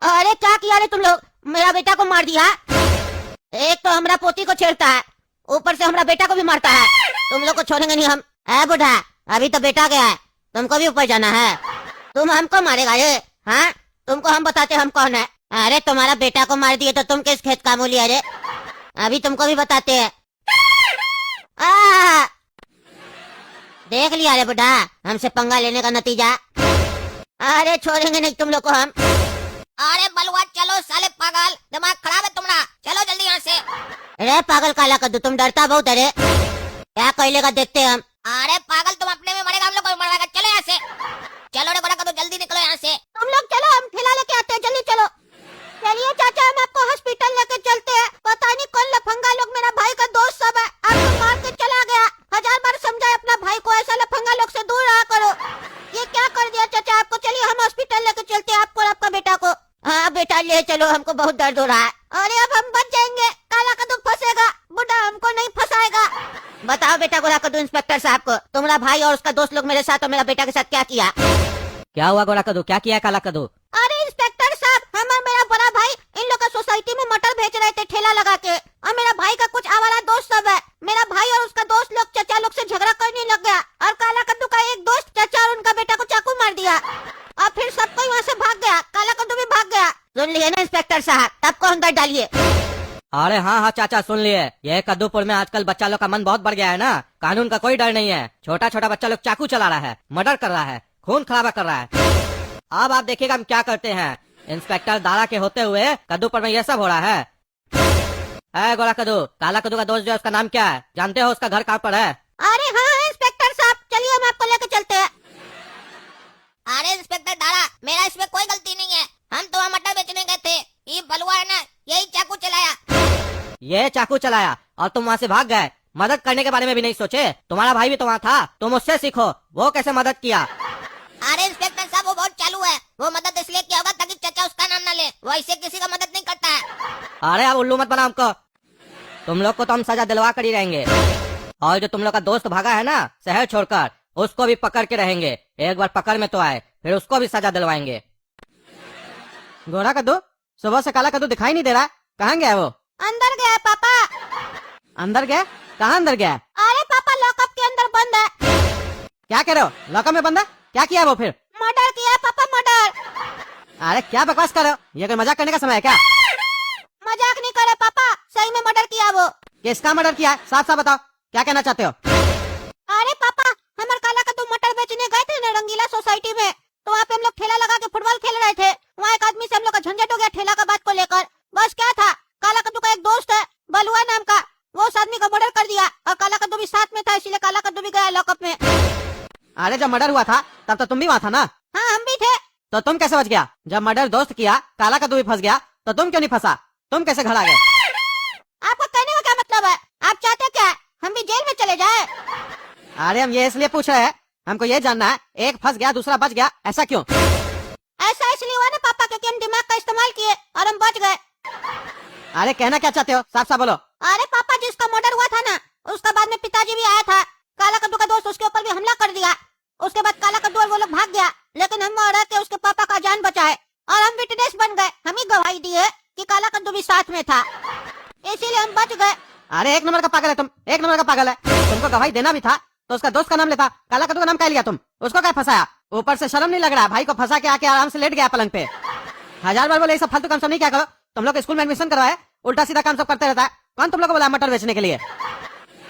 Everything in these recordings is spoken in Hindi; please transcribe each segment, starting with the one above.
अरे क्या किया रे तुम लोग, मेरा बेटा को मार दिया। एक तो हमारा पोती को छेड़ता है, ऊपर से हमारा बेटा को भी मारता है। तुम लोग को छोड़ेंगे नहीं हम। है बूढ़ा, अभी तो बेटा गया है, तुमको भी ऊपर जाना है। तुम हमको मारेगा ये? हाँ, तुमको हम बताते हम कौन है। अरे तुम्हारा बेटा को मार दिए तो तुम किस खेत का मूली? अरे अभी तुमको भी बताते हैं। देख लिया रे बुढ़ा, हमसे पंगा लेने का नतीजा। अरे छोड़ेंगे नहीं तुम लोग को हम। अरे बलवा चलो साले पागल, दिमाग खराब है तुम्हारा, चलो जल्दी यहाँ से। अरे पागल काला कद्दू, तुम डरता बहुत है रे। क्या कहलेगा देखते हम। अरे पागल तुम अपने में मरेगा, हम लोग को भी मरवाएगा, चलो यहाँ से। चलो रे बड़ा कदू, जल्दी निकलो यहाँ से। तुम लोग चलो, हम ठेला लेके आते हैं, जल्दी चलो। चलिए चाचा, हम आपको हॉस्पिटल लेके चलते हैं। पता नहीं कौन लफंगा लोग, मेरा भाई का दोस्त सब है, आपको मार के चला गया। 1000 बार समझाए अपना भाई को, ऐसा लफंगा लोग से दूर रहा करो। ये क्या कर दिया चाचा आपको। चलिए हम हॉस्पिटल लेके चलते हैं आपको और आपका बेटा को। हाँ बेटा ले चलो, हमको बहुत दर्द हो रहा है। अरे अब हम बच जाएंगे, काला कद्दू फंसेगा, बुढ़ा हमको नहीं फंसाएगा। बताओ बेटा गोरा कद्दू, इंस्पेक्टर साहब को तुम्हारा भाई और उसका दोस्त लोग मेरे साथ और मेरा बेटा के साथ क्या किया? क्या हुआ गोरा कद्दू, क्या किया काला कद्दू? अरे इंस्पेक्टर साहब, हम और मेरा बड़ा भाई इन लोग का सोसाइटी में मटर बेच रहे थे ठेला लगा के, और मेरा भाई का कुछ आवारा दोस्त सब है। मेरा भाई और उसका दोस्त लोग चाचा लोग से झगड़ा करने लग गया, और काला कद्दू का एक दोस्त चाचा और उनका बेटा को चाकू मार दिया, और फिर सब कोई वहाँ से भाग गया। काला कद्दू भी भाग गया। सुन लिए ना इंस्पेक्टर साहब, तब को अंदर डालिए। अरे हाँ हाँ चाचा सुन लिए, ये कद्दूपुर में आजकल बच्चा लोग का मन बहुत बढ़ गया है ना। कानून का कोई डर नहीं है, छोटा छोटा बच्चा लोग चाकू चला रहा है, मर्डर कर रहा है, खून खराबा कर रहा है। अब आप देखिएगा हम क्या करते हैं। इंस्पेक्टर दारा के होते हुए कद्दूपुर में ये सब हो रहा है। गोरा कद्दू, काला कद्दू का दोस्त जो है उसका नाम क्या है, जानते हो उसका घर कहाँ पर है? अरे हाँ इंस्पेक्टर साहब, चलिए हम आपको लेके चलते हैं। अरे इंस्पेक्टर दारा, मेरा इसमें कोई गलती नहीं है, हम तो वहाँ मटर बेचने गए थे, ये बलुआ है ना, यही चाकू चलाया। ये चाकू चलाया और तुम वहाँ से भाग गए, मदद करने के बारे में भी नहीं सोचे? तुम्हारा भाई भी तो वहाँ था, तुम उससे सीखो, वो कैसे मदद किया। अरे इंस्पेक्टर साहब वो बहुत चालू है, वो मदद इसलिए किया होगा ताकि चाचा उसका नाम न ले, वो ऐसे किसी का मदद नहीं करता है। अरे अब उल्लू मत बना हमको, तुम लोग को तो हम सजा दिलवा कर ही रहेंगे। और जो तुम लोग का दोस्त भागा है ना शहर छोड़कर, उसको भी पकड़ के रहेंगे। एक बार पकड़ में तो आए, फिर उसको भी सजा दिलवाएंगे। गोरा कद्दू, सुबह से काला कद्दू दिखाई नहीं दे रहा, कहाँ गया वो? अंदर गया पापा। अंदर गया? कहाँ अंदर गया? अरे पापा लॉकअप के अंदर बंद है। क्या कह रहे हो, लॉकअप में बंद है? क्या किया वो फिर? मर्डर किया पापा, मर्डर। अरे क्या बकवास कर रहे हो, ये कोई मजाक करने का समय है क्या? मजाक नहीं करे पापा, सही में मर्डर किया वो। किसका मर्डर किया है, साफ साफ बताओ, क्या कहना चाहते हो? अरे पापा, हमारे काला कद्दू मटर बेचने गए थे ना रंगीला सोसाइटी में, तो वहाँ पे हम लोग ठेला लगा के फुटबॉल खेल रहे थे। वहाँ एक आदमी से हम लोग का झंझट हो गया ठेला का बात को लेकर। बस क्या था, काला कद्दू का एक दोस्त है बलुआ नाम का, वो उस आदमी का मर्डर कर दिया, और काला कद्दू भी साथ में था, इसीलिए काला कद्दू भी गया लॉकअप में। अरे जब मर्डर हुआ था तब तो तुम भी वहाँ था ना? हाँ हम भी थे। तो तुम कैसे बच गया? जब मर्डर दोस्त किया, काला कद्दू भी फंस गया, तो तुम क्यों नहीं फंसा? तुम कैसे घर आ गए? आपका कहने का क्या मतलब है, आप चाहते क्या हम भी जेल में चले जाए? अरे हम ये इसलिए पूछ रहे हैं, हमको ये जानना है, एक फंस गया दूसरा बच गया, ऐसा क्यों? ऐसा इसलिए हुआ ना पापा, क्योंकि हम दिमाग का इस्तेमाल किए और हम बच गए। अरे कहना क्या चाहते हो, साफ साफ बोलो। अरे पापा, जिसका मर्डर हुआ था ना, उसका बाद में पिताजी भी आया था, काला कद्दू का दोस्त, उसके ऊपर भी हमला कर दिया। उसके बाद काला कद्दू और वो लोग भाग गया, लेकिन हम रह के उसके पापा का जान बचाए, और हम विटनेस बन गए, हम ही गवाही दिए कि काला कद्दू भी साथ में था, इसीलिए हम बच गए। अरे एक नंबर का पागल है तुम, एक नंबर का पागल है। तुमको गवाही देना भी था तो उसका दोस्त का नाम लेता, काला कद्दू का नाम क्या लिया तुम? उसको क्या फंसाया? ऊपर से शर्म नहीं लग रहा, भाई को फंसा के आके आराम से लेट गया पलंग पे। 1000 बार बोले ये सब फालतू काम सब नहीं क्या करो। तुम लोग स्कूल में एडमिशन करवाए, उल्टा सीधा काम सब करते रहता है। कौन तुम लोग को बोला मटर बेचने के लिए?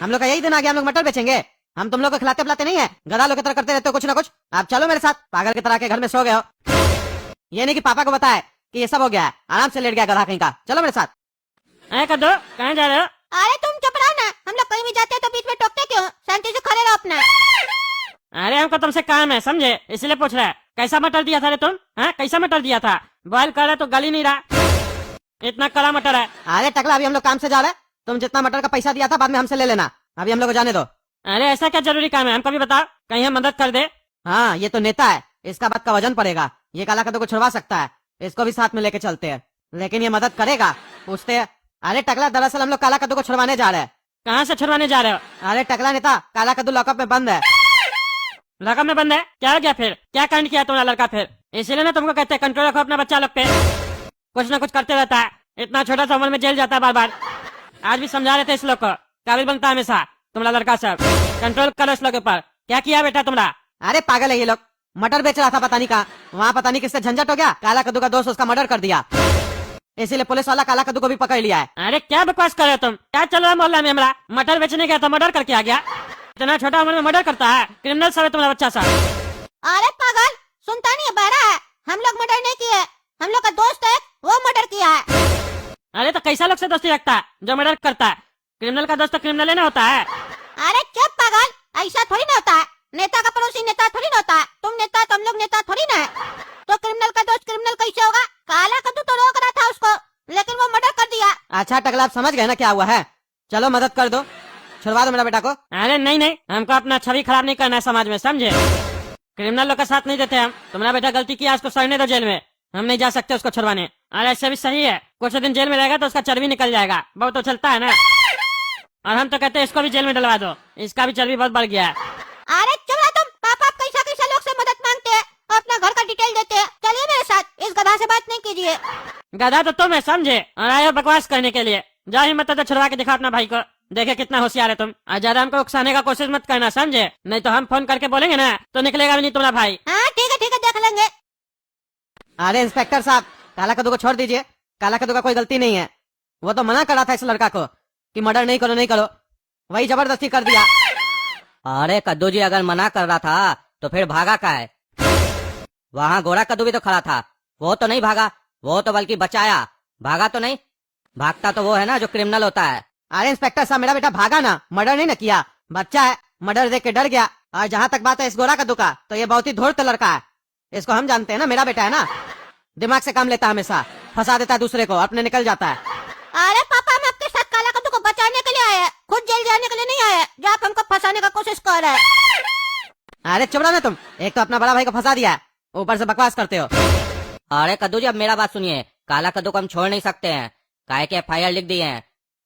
हम लोग का यही दिन आ गया, हम लोग मटर बेचेंगे। हम तुम लोग को खिलाते पिलाते नहीं है, गधा लोग की तरह करते रहते हो कुछ ना कुछ। आप चलो मेरे साथ, पागल की तरह के घर में सो गए हो। ये नहीं कि पापा को बताए कि ये सब हो गया है, आराम से लेट गया गधा कहीं का। चलो मेरे साथ। कद्दू कहाँ जा रहे हो? अरे तुम चुप रहो ना, हम लोग कहीं भी जाते हैं तो बीच में टोकते क्यों? शांति से खड़े रहो अपना। अरे हमको तुमसे काम है समझे, इसलिए पूछ रहा है। कैसा मटर दिया था रे तुम? हाँ कैसा मटर दिया था? बॉयल कर रहा तो गल ही नहीं रहा, इतना कड़ा मटर है। अरे टकला, अभी हम लोग काम से जा रहे हैं, तुम जितना मटर का पैसा दिया था बाद में हमसे ले लेना, अभी हम लोग को जाने दो। अरे ऐसा क्या जरूरी काम है, हमको भी बताओ, कहीं हम मदद कर दे। हाँ ये तो नेता है, इसका बात का वजन पड़ेगा, ये काला कद्दू को छुड़वा सकता है, इसको भी साथ में लेके चलते हैं। लेकिन ये मदद करेगा? पूछते हैं। अरे टकला, दरअसल हम लोग काला कद्दू को छुड़वाने जा रहे हैं। कहाँ से छुड़वाने जा रहे हो? अरे टकला नेता, काला कद्दू लॉकअप में बंद है। लॉकअप में बंद है? क्या हो गया फिर? क्या कांड किया तुम्हारा लड़का फिर? इसीलिए ना तुमको कहते हैं कंट्रोल रखो अपना बच्चा लोग पे। कुछ न कुछ करते रहता है। इतना छोटा सा उम्र में जेल जाता है बार बार। आज भी समझा रहे थे इस लोग को, काबिल बनता है हमेशा तुम्हारा लड़का सब। कंट्रोल करो इस लोग के ऊपर। क्या किया बेटा तुम्हारा? अरे पागल है ये लोग, मटर बेच रहा था पता नहीं कहाँ, वहाँ पता नहीं किससे झंझट हो गया, काला कद्दू का दोस्त उसका मर्डर कर दिया, इसीलिए पुलिस वाला काला कद्दू को भी पकड़ लिया है। अरे क्या बकवास कर रहे हो तुम? क्या चल रहा है मोहल्ला में? हमारा मटर बेचने गया था, मर्डर करके आ गया। इतना छोटा उम्र में मर्डर करता है, क्रिमिनल सब है तुम्हारा बच्चा सा। अरे पागल, सुनता नहीं है, बहरा है। हम लोग मर्डर नहीं किए, हम लोग का दोस्त है वो मर्डर किया है। अरे तो कैसा लोग से दोस्ती रखता है जो मर्डर करता है? क्रिमिनल का दोस्त तो क्रिमिनल ही ना होता है। अरे चुप पागल, ऐसा थोड़ी ना होता है। नेता का पड़ोसी नेता थोड़ी ना होता है। तुम नेता तो हम लोग नेता थोड़ी ना है। तो क्रिमिनल का दोस्त क्रिमिनल कैसे होगा? काला कद्दू तो रोक रहा था उसको, लेकिन वो मर्डर कर दिया। अच्छा टकला, आप समझ गए ना क्या हुआ है? चलो मदद कर दो, छुड़वा दो मेरा बेटा को। अरे नहीं नहीं, हमको अपना छवि खराब नहीं करना है समाज में, समझे? क्रिमिनल लोग का साथ नहीं देते हम। तुम्हारा बेटा गलती किया, उसको सड़ने दो जेल में। हम नहीं जा सकते उसको छुड़वाने। अरे ऐसे भी सही है, कुछ दिन जेल में रहेगा तो उसका चर्बी निकल जाएगा, बहुत तो चलता है ना। और हम तो कहते हैं इसको भी जेल में डलवा दो, इसका भी चर्बी बहुत बढ़ गया है। अरे चलो तुम, पापा कैसा कैसा लोग से मदद मांगते हैं, अपना घर का डिटेल देते हैं। चलिए मेरे साथ, इस गधा से बात नहीं कीजिए। गधा तो तुम है समझे, और आए हो बकवास करने के लिए। जाओ हिम्मत है तो छुड़वा के दिखा अपना भाई को, देखे कितना होशियार है तुम। और ज्यादा हमको उकसाने का कोशिश मत करना, समझे? नहीं तो हम फोन करके बोलेंगे ना तो निकलेगा भी नहीं तुम्हारा भाई। हाँ ठीक है देख लेंगे। अरे इंस्पेक्टर साहब, काला कद्दू को छोड़ दीजिए, काला कद्दू का कोई गलती नहीं है। वो तो मना कर रहा था इस लड़का को कि मर्डर नहीं करो नहीं करो, वही जबरदस्ती कर दिया। अरे कद्दू जी अगर मना कर रहा था तो फिर भागा का है? वहाँ गोरा कद्दू भी तो खड़ा था, वो तो नहीं भागा, वो तो बल्कि बचाया। भागा तो नहीं, भागता तो वो है ना जो क्रिमिनल होता है। अरे इंस्पेक्टर साहब, मेरा बेटा भागा ना, मर्डर नहीं ना किया, बच्चा है, मर्डर देख के डर गया। और जहाँ तक बात है इस गोरा कद्दू का, तो ये बहुत ही धूर्त लड़का है, इसको हम जानते हैं ना, मेरा बेटा है ना, दिमाग से काम लेता है, हमेशा फंसा देता है दूसरे को, अपने निकल जाता है। अरे पापा, हम आपके साथ काला कद्दू को बचाने के लिए आए हैं, खुद जेल जाने के लिए नहीं आए जो आप हमको फंसाने का कोशिश कर रहे हैं। अरे चुप रहो ना तुम, एक तो अपना बड़ा भाई को फंसा दिया है, ऊपर से बकवास करते हो। अरे कद्दू जी अब मेरा बात सुनिए, काला कद्दू को हम छोड़ नहीं सकते हैं, काहे के FIR लिख दिए हैं।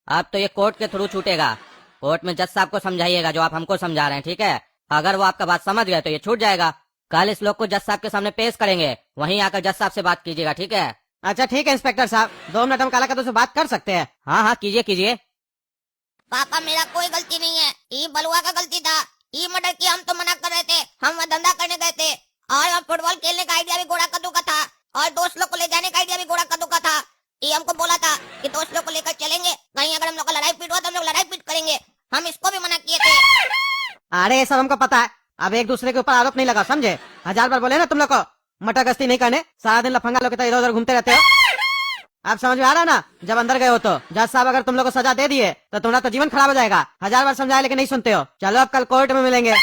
अब तो ये कोर्ट के थ्रू छूटेगा, कोर्ट में जज साहब को समझाइएगा जो आप हमको समझा रहे हैं, ठीक है? अगर वो आपका बात समझ गए तो ये छूट जाएगा। कल इस लोग को जज साहब के सामने पेश करेंगे, वहीं आकर जज साहब से बात कीजिएगा, ठीक है? अच्छा ठीक है इंस्पेक्टर साहब, 2 मिनट हम काला कद्दू से बात कर सकते हैं। हाँ हाँ कीजिए कीजिए। पापा मेरा कोई गलती नहीं है, ये बलुआ का गलती था। ये मर्डर किया, हम तो मना कर रहे थे, हम वहाँ धंधा करने गए थे। और हम फुटबॉल खेलने का आइडिया भी गोरा कद्दू का था, और दोस्त लोग को ले जाने का आइडिया भी गोरा कद्दू का था। ये हमको बोला था कि दोस्त लोग को लेकर चलेंगे, कहीं अगर हम लोग का लड़ाई पीट हुआ तो हम लोग लड़ाई पीट करेंगे। हम इसको भी मना किए थे। अरे ये सब हमको पता है, अब एक दूसरे के ऊपर आरोप नहीं लगा, समझे? 1000 बार बोले ना तुम लोग को मटर गश्ती नहीं करने, सारा दिन लफंगा लोग इधर उधर घूमते रहते हो। अब समझ में आ रहा है ना? जब अंदर गए हो तो जज साहब अगर तुम लोग को सजा दे दिए तो तुम्हारा तो जीवन खराब हो जाएगा। 1000 बार समझाया लेकिन नहीं सुनते हो। चलो अब कल कोर्ट में मिलेंगे,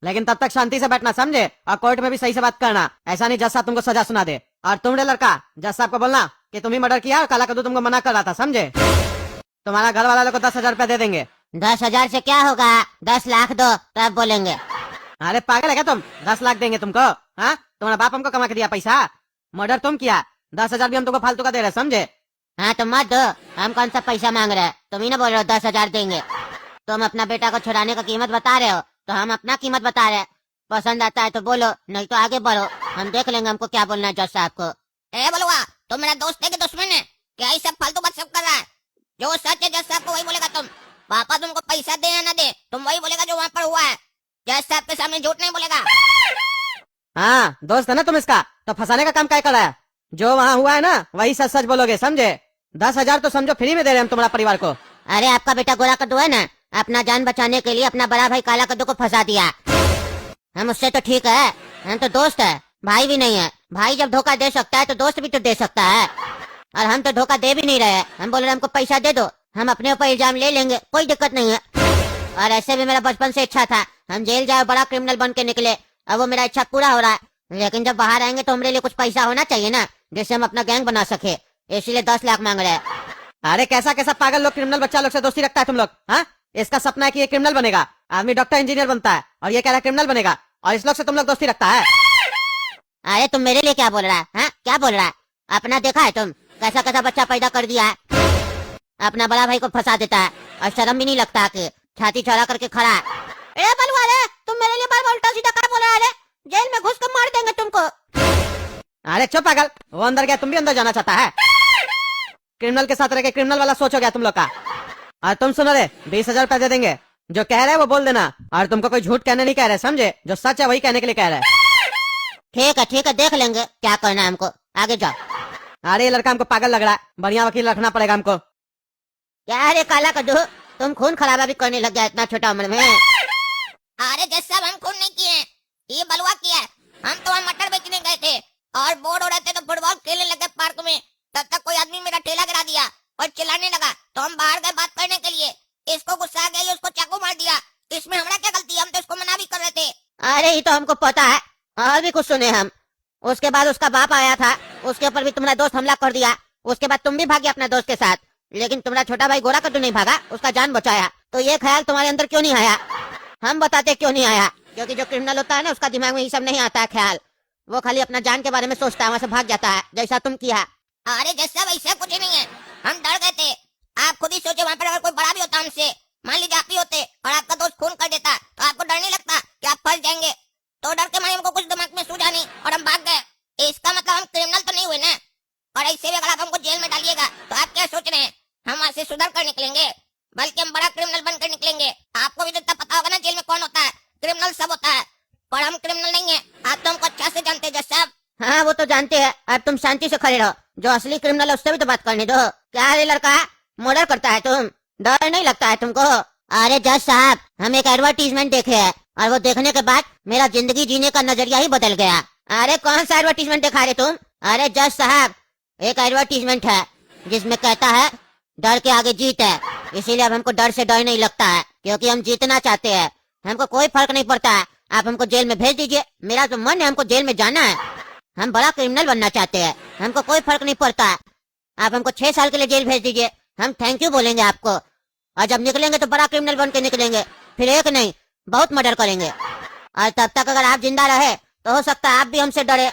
लेकिन तब तक शांति से बैठना, समझे? और कोर्ट में भी सही से बात करना, ऐसा नहीं जज साहब तुमको सजा सुना दे। और तुम रे लड़का, जज साहब को बोलना कि तुम ही मर्डर किया और काला कद्दू तुमको मना कर रहा था, समझे? तुम्हारा घर वाला लोग को 10,000 रुपया दे देंगे। 10,000 से क्या होगा, 10 लाख दो तब बोलेंगे। अरे पागल है क्या तुम? 10 लाख देंगे तुमको? हाँ, तुम्हारा बाप हमको कमा के दिया पैसा, मर्डर तुम किया, 10,000 भी हम तुमको फालतू का दे रहे, समझे? हाँ तो मत दो, हम कौन सा पैसा मांग रहे हैं, तुम ही ना बोल रहे हो 10,000 देंगे। तुम अपना बेटा को छुड़ाने का कीमत बता रहे हो तो हम अपना कीमत बता रहे हैं। पसंद आता है तो बोलो, नहीं तो आगे बढ़ो, हम देख लेंगे हमको क्या बोलना है जज साहब को। ए बलुआ, तुम मेरा दोस्त है कि दुश्मन है? क्या ये सब फालतू बात सब कर रहा है? जो सच है जज साहब को वही बोलेगा तुम। पापा तुमको पैसा दे या ना दे, तुम वही बोलेगा जो वहाँ पर हुआ है। जज साहब के सामने झूठ नहीं बोलेगा। हाँ दोस्त है ना तुम इसका, तो फंसाने का काम क्या कर रहा है? जो वहाँ हुआ है ना वही सच सच बोलोगे, समझे? 10,000 तो समझो फ्री में दे रहे हैं हम तुम्हारा परिवार को। अरे आपका बेटा गोरा कद्दू है ना, अपना जान बचाने के लिए अपना बड़ा भाई काला कद्दू को फंसा दिया। हम उससे तो ठीक है, हम तो दोस्त है, भाई भी नहीं है। भाई जब धोखा दे सकता है तो दोस्त भी तो दे सकता है, और हम तो धोखा दे भी नहीं रहे हैं। हम बोल रहे हमको पैसा दे दो, हम अपने ऊपर इल्जाम ले लेंगे, कोई दिक्कत नहीं है। और ऐसे भी मेरा बचपन से इच्छा था हम जेल जाए, बड़ा क्रिमिनल बन के निकले। अब वो मेरा इच्छा पूरा हो रहा है, लेकिन जब बाहर आएंगे तो हमारे लिए कुछ पैसा होना चाहिए ना, जिससे हम अपना गैंग बना सके, इसीलिए 10 लाख मांग रहे हैं। अरे कैसा कैसा पागल लोग क्रिमिनल बच्चा लोग से दोस्ती रखता है तुम लोग? हाँ, इसका सपना है कि ये क्रिमिनल बनेगा, आदमी डॉक्टर इंजीनियर बनता है, और ये कह रहा है क्रिमिनल बनेगा, और इस लोग से तुम लोग दोस्ती रखता है। अरे तुम मेरे लिए क्या बोल रहा है? हाँ क्या बोल रहा है? अपना देखा है तुम, कैसा कैसा बच्चा पैदा कर दिया है, अपना बड़ा भाई को फंसा देता है, और शर्म भी नहीं लगता कि छाती चौड़ा करके खड़ा है। ए बलवा रे, तुम मेरे लिए बार बार उल्टा सीधा क्या बोल रहा है? जेल में घुस कर मार देंगे तुमको। अरे चुप पागल, वो अंदर गया, तुम भी अंदर जाना चाहता है? क्रिमिनल के साथ रह के क्रिमिनल वाला सोच हो गया तुम लोग का। और तुम सुनो रे, 20,000 रुपया दे देंगे, जो कह रहे हैं वो बोल देना, और तुमको कोई झूठ कहने नहीं कह रहे, समझे? जो सच है वही कहने के लिए कह रहे हैं। ठीक है, देख लेंगे क्या करना है हमको, आगे जाओ। अरे ये लड़का हमको पागल लग रहा है, बढ़िया वकील रखना पड़ेगा हमको। क्या रे काला कद्दू, तुम खून खराबा भी करने लग गया इतना छोटा उम्र में। अरे जज साहब हम खून नहीं किए, ये बलुआ किया है। हम तो वहाँ मटर बेचने गए थे और बोर हो रहे थे तो फुटबॉल खेलने लगे पार्क में, तब तक कोई आदमी मेरा ठेला गिरा दिया और चिल्लाने लगा, तो हम बाहर गए बात करने के लिए। इसको गुस्सा आ गया, ये उसको चाकू मार दिया। इसमें हमारा क्या गलती है? हम तो इसको मना भी कर रहे थे। अरे ये तो हमको पता है, और भी कुछ सुने हम। उसके बाद उसका बाप आया था, उसके ऊपर भी तुम्हारा दोस्त हमला कर दिया। उसके बाद तुम भी भागे अपने दोस्त के साथ, लेकिन तुम्हारा छोटा भाई गोरा कद्दू नहीं भागा, उसका जान बचाया। तो ये ख्याल तुम्हारे अंदर क्यों नहीं आया? हम बताते क्यों नहीं आया, क्योंकि जो क्रिमिनल होता है ना, उसका दिमाग में ये सब नहीं आता है ख्याल। वो खाली अपना जान के बारे में सोचता है, वहाँ से भाग जाता है, जैसा तुम किया। अरे जज साहब ऐसा कुछ नहीं है, हम डर गए थे। आप खुद ही सोचे, वहाँ पर अगर कोई बड़ा भी होता हमसे, मान लीजिए आप ही होते और आपका दोस्त खून कर देता, तो आपको डर नहीं लगता कि आप फंस जाएंगे? तो डर के मारे हमको कुछ दिमाग में सूझा नहीं और हम भाग गए। इसका मतलब हम क्रिमिनल तो नहीं हुए ना। और ऐसे भी अगर आप हमको जेल में डालिएगा तो आप क्या सोच रहे हैं हम वहाँ से सुधर कर निकलेंगे? बल्कि हम बड़ा क्रिमिनल बनकर निकलेंगे। आपको भी तो इतना पता होगा ना जेल में कौन होता है, क्रिमिनल सब होता है, पर हम क्रिमिनल नहीं है। आप तो हमको अच्छा से जानते हैं जज साहब। हाँ वो तो जानते हैं, अब तुम शांति से खड़े रहो। जो असली क्रिमिनल है उससे भी तो बात करने दो। क्या रे लड़का, मर्डर करता है तुम, डर नहीं लगता है तुमको? अरे जज साहब, हम एक एडवर्टीजमेंट देखे है और वो देखने के बाद मेरा जिंदगी जीने का नजरिया ही बदल गया। अरे कौन सा एडवर्टीजमेंट दिखा रहे तुम? अरे जज साहब, एक एडवर्टीजमेंट है जिसमें कहता है डर के आगे जीत है, इसीलिए अब हमको डर से डर नहीं लगता है, क्योंकि हम जीतना चाहते हैं। हमको कोई फर्क नहीं पड़ता है, आप हमको जेल में भेज दीजिए, मेरा तो मन है हमको जेल में जाना है। हम बड़ा क्रिमिनल बनना चाहते हैं, हमको कोई फर्क नहीं पड़ता है। आप हमको 6 साल के लिए जेल भेज दीजिए, हम थैंक यू बोलेंगे आपको। और जब निकलेंगे तो बड़ा क्रिमिनल बन के निकलेंगे, फिर एक नहीं बहुत मर्डर करेंगे। और तब तक अगर आप जिंदा रहे तो हो सकता है आप भी हमसे डरे।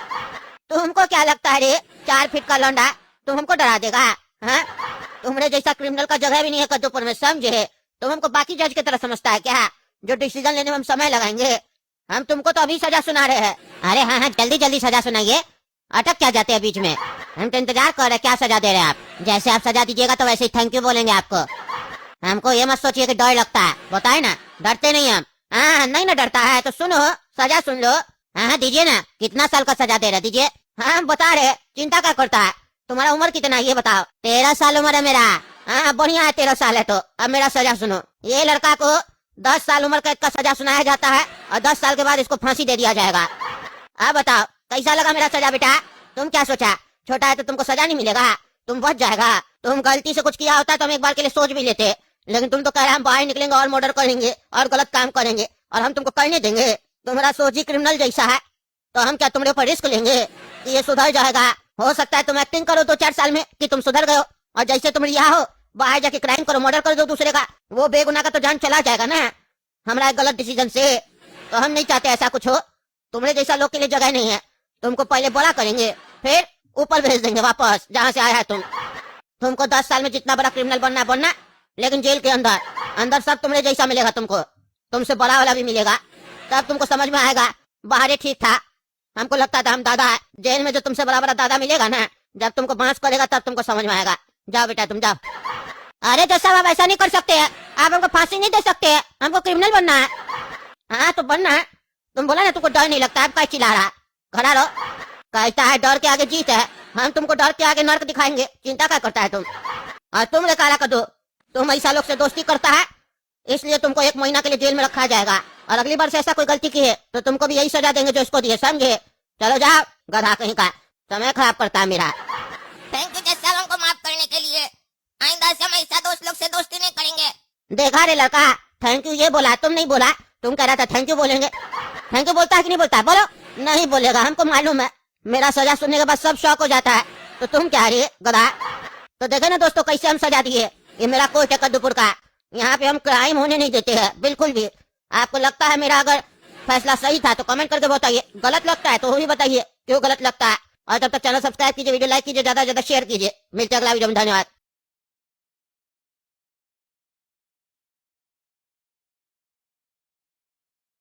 तुमको क्या लगता है रे, 4 फीट का लौंडा तुम हमको डरा देगा? हाँ, तुम्हारे जैसा क्रिमिनल का जगह भी नहीं है कद्दूपुर में, समझे? तुम हमको बाकी जज की तरह समझता है क्या, जो डिसीजन लेने में हम समय लगाएंगे? हम तुमको तो अभी सजा सुना रहे हैं। अरे हाँ, जल्दी जल्दी सजा सुनाइए, अटक क्या जाते हैं बीच में? हम तो इंतजार कर रहे हैं, क्या सजा दे रहे हैं आप? जैसे आप सजा दीजिएगा तो वैसे ही थैंक यू बोलेंगे आपको। हमको ये मत सोचिए कि डर लगता है, बताए ना डरते नहीं हम। हाँ नहीं ना डरता है तो सुनो, सजा सुन लो। हाँ दीजिए ना, कितना साल का सजा दे रहे दीजिए। हाँ हम बता रहे, चिंता क्या करता है? तुम्हारा उम्र कितना ये बताओ? 13 साल उम्र है मेरा। हाँ बढ़िया है, 13 साल है तो अब मेरा सजा सुनो। ये लड़का को 10 साल उम्र कैद का सजा सुनाया जाता है और 10 साल के बाद इसको फांसी दे दिया जाएगा। अब बताओ कैसा लगा मेरा सजा बेटा? तुम क्या सोचा, छोटा है तो तुमको सजा नहीं मिलेगा, तुम बच जाएगा। तुम गलती से कुछ किया होता तो हम एक बार के लिए सोच भी लेते, लेकिन तुम तो कह रहे हम बाहर निकलेंगे और मर्डर करेंगे और गलत काम करेंगे और हम तुमको करने देंगे? तुम्हारा सोच ही क्रिमिनल जैसा है, तो हम क्या तुम्हारे ऊपर रिस्क लेंगे कि ये सुधर जाएगा? हो सकता है तुम एक्टिंग करो 2-4 साल में कि तुम सुधर गए हो, और जैसे तुम रिहा हो बाहर जाके क्राइम करो, मर्डर कर दो दूसरे का, वो बेगुनाह का तो जान चला जाएगा ना हमारा गलत डिसीजन से। तो हम नहीं चाहते ऐसा कुछ हो। तुम्हारे जैसा लोग के लिए जगह नहीं है। तुमको पहले बड़ा करेंगे, फिर ऊपर भेज देंगे वापस जहाँ से आया है तुम। तुमको 10 साल में जितना बड़ा क्रिमिनल बनना, लेकिन जेल के अंदर सब तुम्हारे जैसा मिलेगा तुमको, तुमसे बड़ा वाला भी मिलेगा। तब तुमको समझ में आएगा बाहर ठीक था, हमको लगता था हम दादा है। जेल में जो तुमसे बड़ा बड़ा दादा मिलेगा ना, जब तुमको बांस करेगा तब तुमको समझ में आएगा। जाओ बेटा तुम जाओ। अरे जज साहब आप ऐसा नहीं कर सकते हैं, आप हमको फांसी नहीं दे सकते हैं, हमको क्रिमिनल बनना है। हाँ तो बनना है, तुम बोला ना तुमको डर नहीं लगता, आप क्या चिल्ला रहा? खड़ा रहो, कहता है डर के आगे जीत है, हम तुमको डर के आगे नर्क दिखाएंगे, चिंता क्या करता है तुम? और तुम रे काला कद्दू, तुम ऐसा लोग से दोस्ती करता है, इसलिए तुमको 1 महीना के लिए जेल में रखा जाएगा, और अगली बार से ऐसा कोई गलती की है तो तुमको भी यही सजा देंगे जो इसको दिए, समझे? चलो जाओ, गधा कहीं का, समय खराब करता है मेरा। थैंक यू जज साहब हमको माफ करने के लिए। आइंदा से हम ऐसा दोस्त लोग से दोस्ती नहीं करेंगे। देखा रे लड़का, थैंक यू ये बोला, तुम नहीं बोला। तुम कह रहा था थैंक यू बोलेंगे, थैंक यू बोलता है कि नहीं बोलता? बोलो। नहीं बोलेगा, हमको मालूम है, मेरा सजा सुनने के बाद सब शौक हो जाता है। तो तुम क्या रे गधा? तो देखे ना दोस्तों कैसे हम सजा दिए। ये मेरा कोर्ट है कद्दूपुर का, यहाँ पे हम क्राइम होने नहीं देते हैं बिल्कुल भी। आपको लगता है मेरा अगर फैसला सही था तो कमेंट करके बताइए, गलत लगता है तो वो भी बताइए क्यों गलत लगता है। और तब तक चैनल सब्सक्राइब कीजिए, वीडियो लाइक कीजिए, ज्यादा से ज्यादा शेयर कीजिए। मिलते हैं अगला वीडियो में, धन्यवाद।